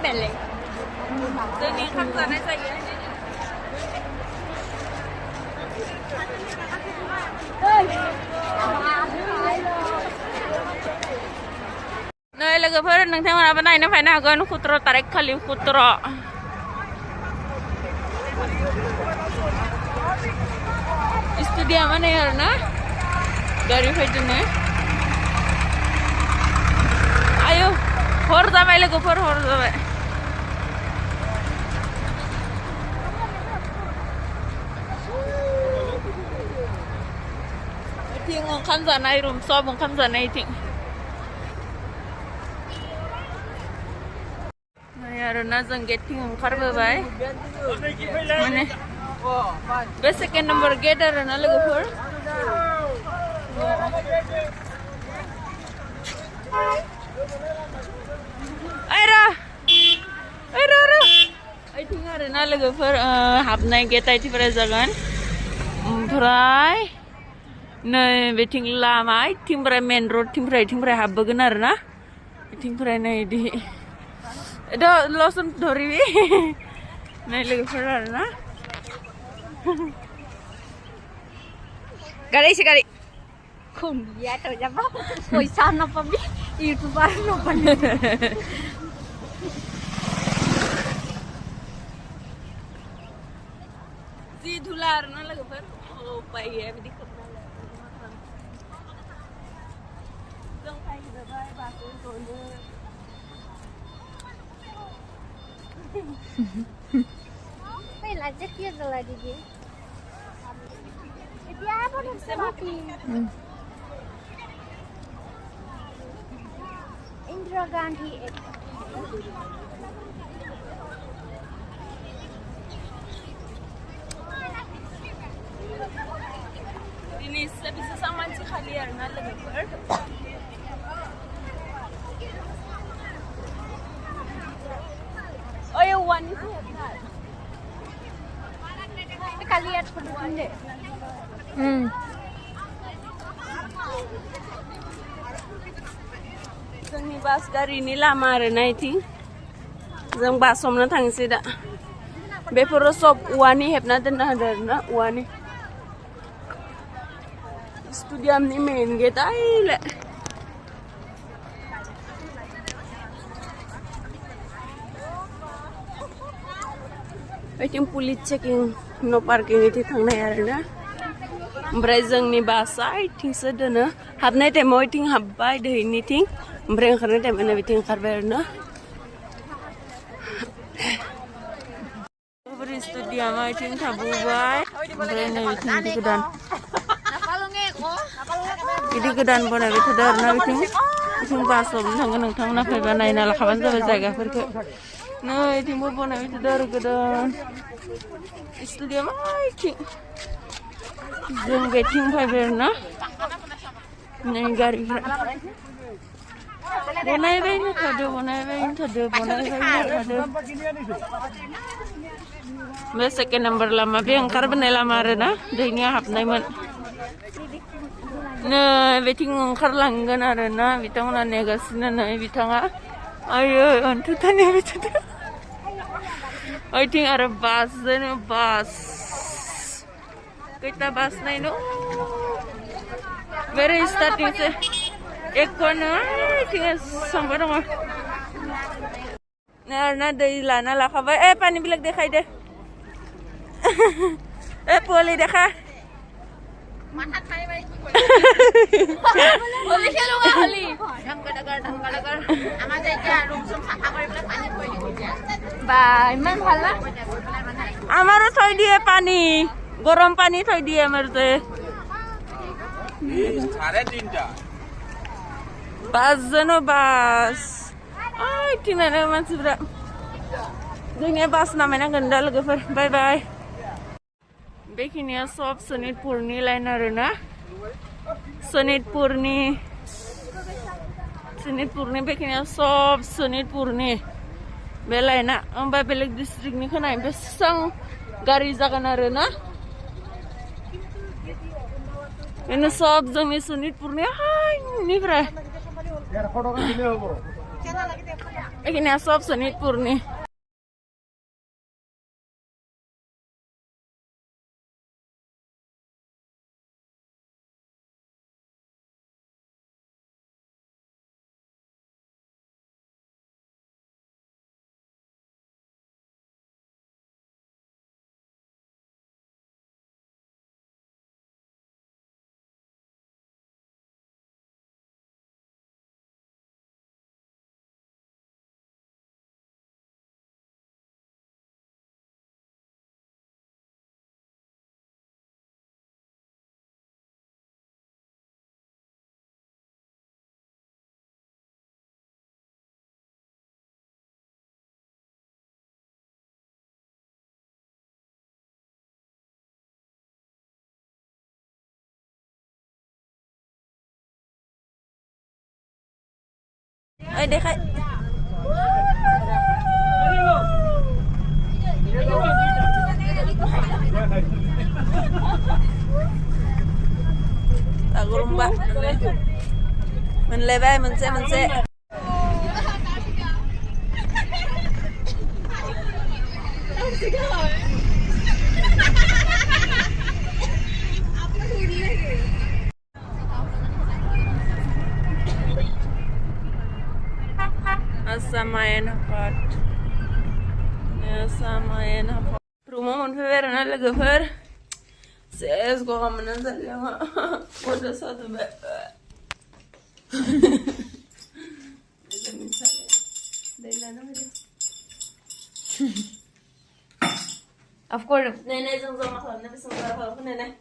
Belek. Ini kan sana saya. Nơi Lwgwfwr nang thang mana banai na phải na gon khutro tarik khali khutro. Studio mana ya na? Gari fajne. Ayo, hor jabai Lwgwfwr hor jabai. Ting ong kham janai room sob ong kham janai ting. Nah, जों गेटथिं ओंखारबोबाय माने बे second number gate आरो ना लोगोफोर आइथिं आरो ना लोगोफोर हाबनाय गेट आइथिंफ्राय जागोन ओमफ्राय नै बेथिं लामा आइथिंफ्राय मेन रड थिंफ्राय हाबबोगोन आरो ना आइथिंफ्राय नै इदि Itu losun dori nih Lwgwfwr na gari sekali ya tuh jawab poisa napa bi youtuber napa si dhular na Lwgwfwr hwbai ya bi dikapna dong khai dabai baku tonu May lanjut ya kalau di dia apa nih semati Indira Gandhi ini bisa sama si Khaliar na Lwgwfwr Oh ya one itu kalian berdua deh. जोंनि बास गारिनि लामा आरो ना इथिं जों बास हमनो थांसै दा बेफोरो सब औवानि हेबना दोनना होदो आरो ना औवानि स्टुडियामनि मेन गेट आइले Iting pulis checking no parking itu thangnaय आरो ना ओमफ्राय जोंनि बासआ इथिंसो दोनो हाबनाय टाइमाव इथिं हाबबाय दैनिथिं ओमफ्राय ओंखारनाय टाइमाव बिथिं ओंखारबाय आरो ना ओरै स्टुडियामा इथिं थाबोबाय ओमफ्राय नै बिथिं गोदान बिदि गोदान बनायबाय थादों आरो ना बिथिं बास हमनो थांगोन नोंथांमोना फैबा नायना लाखाबानो जाबाय जायगाफोरखौ नै इथिंबो बनायबाय थादों आरो गोदान स्टुडियामा इथिं जों बेथिं फैबाय आरो ना नै गारिफ्रा बनायबाय थादों बे सेकेन्ड नाम्बार लामा बे ओंखारबोनाय लामा आरो ना दैनिया हाबनायमोन नै बेथिं ओंखारलांगोन आरो ना बिथांमोना नेगासिनो नै बिथाङा आयो अन्थुथानि बिथाङा ओइथिं आरो बास जोनो बास खैथा बास नायनो बेरे स्टार्टिं से एक कोन ओइथिं संबाय दङ ना दै लाना लाखाबाय पानी बिलाक देखाय दे पलि देखा माथा थायबाय होली खेलो होली ढंगडागर আমাৰ জায়গা রুম সব সাফা কৰি পেলাই পানী থৈ দিয়ে বা ইমান ভাল না আমাৰো থৈ দিয়ে পানী গৰম পানী থৈ দিয়ে আমাৰ যে 3:30টা বাস জানো বাস আই তিনানে मानसिफोरा जोंनि बास नामायनांगोन दा लोगोफोर बाय बाय बेखिनिया सब सनितपुरनि लाइन आरो ना सनितपुरनि बेखिनिया सब सनितपुरनि बे लाइना ओमफ्राय बेलेग डिस्ट्रिक्टनि खोनाय बेसेबां गारि जागोन आरो ना बेनो सब जोंनि सनितपुरनि हायनिफ्राय बेखिनिया सब सनितपुरनि Ơi đây khách tak lomba mình lebe mình sẽ samain apa? Samain apa? Rumah monfever na Lwgwfwr. Ses gua Narzary sama Bodo satu be. Of course, nenek jeng sama Khlm, nenek sama Khlm, nenek.